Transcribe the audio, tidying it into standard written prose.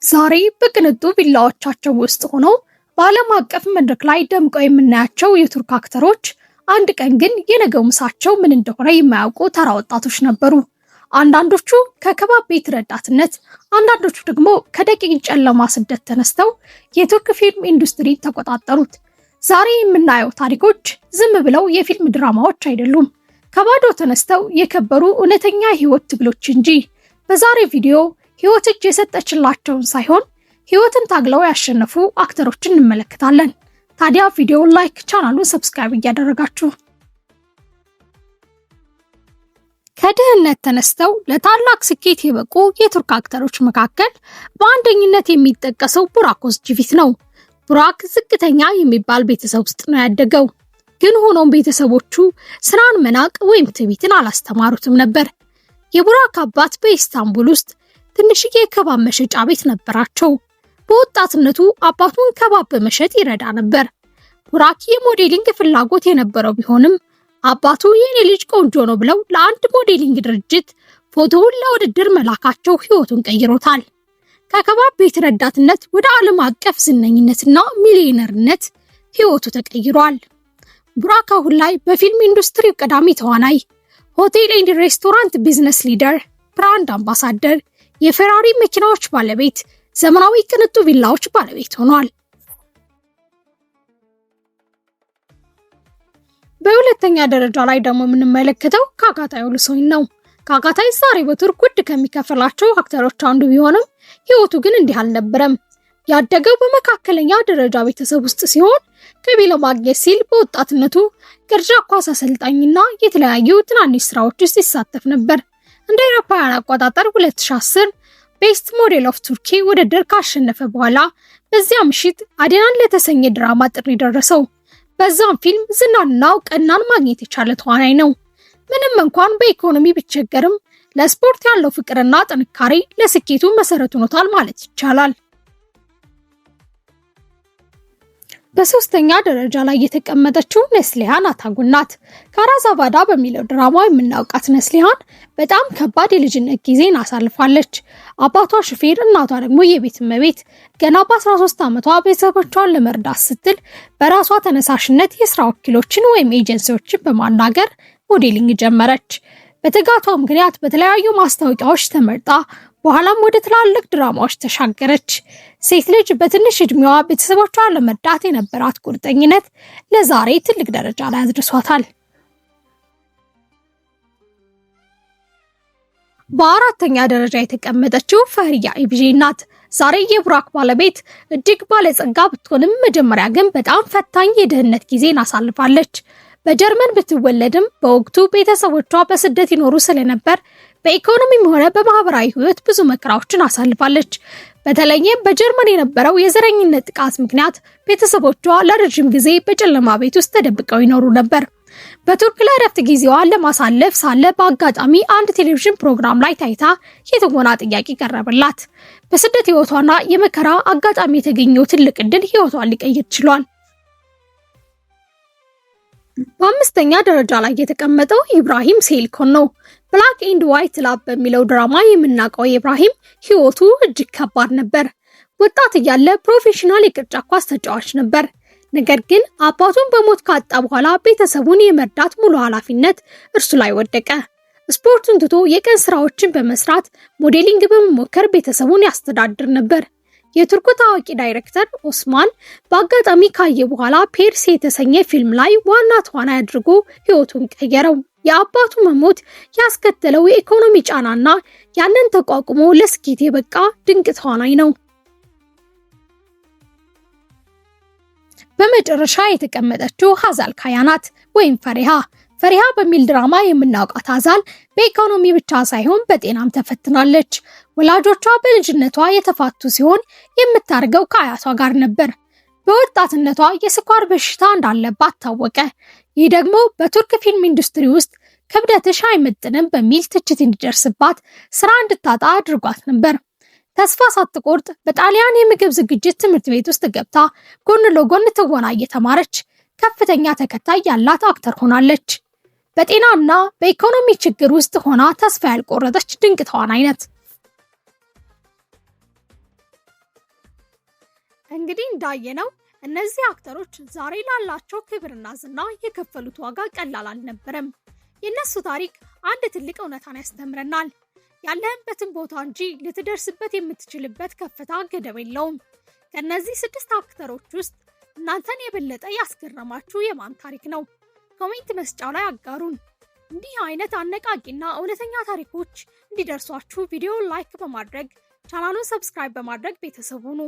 ዛሬ በቅንጡ ቪላዎቻቸው ውስጥ ሆነው በዓለም አቀፍ መድረክ ላይ ደምቀው የምናያቸው የቱርክ አክተሮች አንድ ቀን ግን የነገው ምሳቸው ምን እንደሆነ የማያውቁ ተራ ወጣቶች ነበሩ። አንዳንዶቹ ከከባብ ቤት ረዳትነት፣ አንዳንዶቹ ደግሞ ከደቂቅ ጨለማ ስደት ተነስተው የቱርክ ፊልም ኢንዱስትሪ ተቆጣጠሩት። ዛሬ የምናየው ታሪኮች ዝም ብለው የፊልም ድራማዎች አይደሉም፣ ከባዶ ተነስተው የከበሩ እውነተኛ ህይወት ትግሎች እንጂ። በዛሬ ቪዲዮ ህይወት እጅ የሰጠችላቸውን ሳይሆን ህይወትን ታግለው ያሸነፉ አክተሮችን እንመለከታለን። ታዲያ ቪዲዮውን ላይክ፣ ቻናሉን ሰብስክራይብ እያደረጋችሁ ከድህነት ተነስተው ለታላቅ ስኬት የበቁ የቱርክ አክተሮች መካከል በአንደኝነት የሚጠቀሰው ቡራክ ኦዝጂቪት ነው። ቡራክ ዝቅተኛ የሚባል ቤተሰብ ውስጥ ነው ያደገው። ግን ሆኖም ቤተሰቦቹ ስራን መናቅ ወይም ትዕቢትን አላስተማሩትም ነበር። የቡራክ አባት በኢስታንቡል ውስጥ ትንሽዬ ከባብ መሸጫ ቤት ነበራቸው። በወጣትነቱ አባቱን ከባብ በመሸጥ ይረዳ ነበር። ቡራክ የሞዴሊንግ ፍላጎት የነበረው ቢሆንም አባቱ የኔ ልጅ ቆንጆ ነው ብለው ለአንድ ሞዴሊንግ ድርጅት ፎቶውን ለውድድር መላካቸው ህይወቱን ቀይሮታል። ከከባብ ቤት ረዳትነት ወደ ዓለም አቀፍ ዝነኝነትና ሚሊዮነርነት ህይወቱ ተቀይሯል። ቡራክ አሁን ላይ በፊልም ኢንዱስትሪው ቀዳሚ ተዋናይ፣ ሆቴል ኤንድ ሬስቶራንት ቢዝነስ ሊደር፣ ብራንድ አምባሳደር፣ የፌራሪ መኪናዎች ባለቤት፣ ዘመናዊ ቅንጡ ቪላዎች ባለቤት ሆኗል። በሁለተኛ ደረጃ ላይ ደግሞ የምንመለከተው ካጋታይ ኦሉሶይን ነው። ካጋታይ ዛሬ በቱርክ ውድ ከሚከፈላቸው አክተሮች አንዱ ቢሆንም ህይወቱ ግን እንዲህ አልነበረም። ያደገው በመካከለኛ ደረጃ ቤተሰብ ውስጥ ሲሆን ገቢ ለማግኘት ሲል በወጣትነቱ ቅርጫ ኳስ አሰልጣኝና የተለያዩ ትናንሽ ስራዎች ውስጥ ይሳተፍ ነበር። እንደ አውሮፓውያን አቆጣጠር 2010 ቤስት ሞዴል ኦፍ ቱርኪ ውድድር ካሸነፈ በኋላ በዚያ ምሽት አዴናን ለተሰኘ ድራማ ጥሪ ደረሰው። በዛም ፊልም ዝናንና እውቅናን ማግኘት የቻለ ተዋናይ ነው። ምንም እንኳን በኢኮኖሚ ቢቸገርም ለስፖርት ያለው ፍቅርና ጥንካሬ ለስኬቱ መሰረት ሆኖታል ማለት ይቻላል። በሶስተኛ ደረጃ ላይ የተቀመጠችው ነስሊሃን አታጉን ናት። ካራዛቫዳ በሚለው ድራማ የምናውቃት ነስሊሃን በጣም ከባድ የልጅነት ጊዜን አሳልፋለች። አባቷ ሹፌር፣ እናቷ ደግሞ የቤት እመቤት። ገና በ13 ዓመቷ ቤተሰቦቿን ለመርዳት ስትል በራሷ ተነሳሽነት የስራ ወኪሎችን ወይም ኤጀንሲዎችን በማናገር ሞዴሊንግ ጀመረች። በትጋቷ ምክንያት በተለያዩ ማስታወቂያዎች ተመርጣ በኋላም ወደ ትላልቅ ድራማዎች ተሻገረች። ሴት ልጅ በትንሽ እድሜዋ ቤተሰቦቿን ለመርዳት የነበራት ቁርጠኝነት ለዛሬ ትልቅ ደረጃ ላይ አድርሷታል። በአራተኛ ደረጃ የተቀመጠችው ፈህሪያ ኢብጄን ናት። ዛሬ የቡራክ ባለቤት እጅግ ባለጸጋ ብትሆንም መጀመሪያ ግን በጣም ፈታኝ የድህነት ጊዜን አሳልፋለች። በጀርመን ብትወለድም በወቅቱ ቤተሰቦቿ በስደት ይኖሩ ስለነበር በኢኮኖሚም ሆነ በማህበራዊ ህይወት ብዙ መከራዎችን አሳልፋለች። በተለይም በጀርመን የነበረው የዘረኝነት ጥቃት ምክንያት ቤተሰቦቿ ለረጅም ጊዜ በጨለማ ቤት ውስጥ ተደብቀው ይኖሩ ነበር። በቱርክ ለእረፍት ጊዜዋን ለማሳለፍ ሳለ በአጋጣሚ አንድ ቴሌቪዥን ፕሮግራም ላይ ታይታ የትወና ጥያቄ ቀረበላት። በስደት ህይወቷና የመከራ አጋጣሚ የተገኘው ትልቅ ዕድል ህይወቷን ሊቀይር ችሏል። በአምስተኛ ደረጃ ላይ የተቀመጠው ኢብራሂም ሴሊኮን ነው። ብላክ ኤንድ ዋይት ላቭ በሚለው ድራማ የምናውቀው ኢብራሂም ህይወቱ እጅግ ከባድ ነበር። ወጣት እያለ ፕሮፌሽናል የቅርጫት ኳስ ተጫዋች ነበር። ነገር ግን አባቱን በሞት ካጣ በኋላ ቤተሰቡን የመርዳት ሙሉ ኃላፊነት እርሱ ላይ ወደቀ። ስፖርቱን ትቶ የቀን ስራዎችን በመስራት ሞዴሊንግ በመሞከር ቤተሰቡን ያስተዳድር ነበር። የቱርኩ ታዋቂ ዳይሬክተር ኦስማን በአጋጣሚ ካየ በኋላ ፔርስ የተሰኘ ፊልም ላይ ዋና ተዋናይ አድርጎ ህይወቱን ቀየረው። የአባቱ መሞት ያስከተለው የኢኮኖሚ ጫናና ያንን ተቋቁሞ ለስኬት የበቃ ድንቅ ተዋናይ ነው። በመጨረሻ የተቀመጠችው ሀዛል ካያ ናት ወይም ፈሪሃ። ፈሪሃ በሚል ድራማ የምናውቃት ሀዛል በኢኮኖሚ ብቻ ሳይሆን በጤናም ተፈትናለች። ወላጆቿ በልጅነቷ የተፋቱ ሲሆን የምታርገው ከአያቷ ጋር ነበር። በወጣትነቷ የስኳር በሽታ እንዳለባት ታወቀ። ይህ ደግሞ በቱርክ ፊልም ኢንዱስትሪ ውስጥ ክብደትሽ አይመጥንም በሚል ትችት እንዲደርስባት ስራ እንድታጣ አድርጓት ነበር። ተስፋ ሳትቆርጥ በጣሊያን የምግብ ዝግጅት ትምህርት ቤት ውስጥ ገብታ ጎን ለጎን ትወና እየተማረች ከፍተኛ ተከታይ ያላት አክተር ሆናለች። በጤናና በኢኮኖሚ ችግር ውስጥ ሆና ተስፋ ያልቆረጠች ድንቅ ተዋናይ ናት። እንግዲህ እንዳየነው እነዚህ አክተሮች ዛሬ ላላቸው ክብርና ዝና የከፈሉት ዋጋ ቀላል አልነበረም። የእነሱ ታሪክ አንድ ትልቅ እውነታን ያስተምረናል። ያለህበትን ቦታ እንጂ ልትደርስበት የምትችልበት ከፍታ ገደብ የለውም። ከእነዚህ 6 አክተሮች ውስጥ እናንተን የበለጠ ያስገረማችሁ የማን ታሪክ ነው? ኮሜንት መስጫው ላይ አጋሩን። እንዲህ አይነት አነቃቂና እውነተኛ ታሪኮች እንዲደርሷችሁ ቪዲዮ ላይክ በማድረግ ቻናሉን ሰብስክራይብ በማድረግ ቤተሰብ ሁኑ።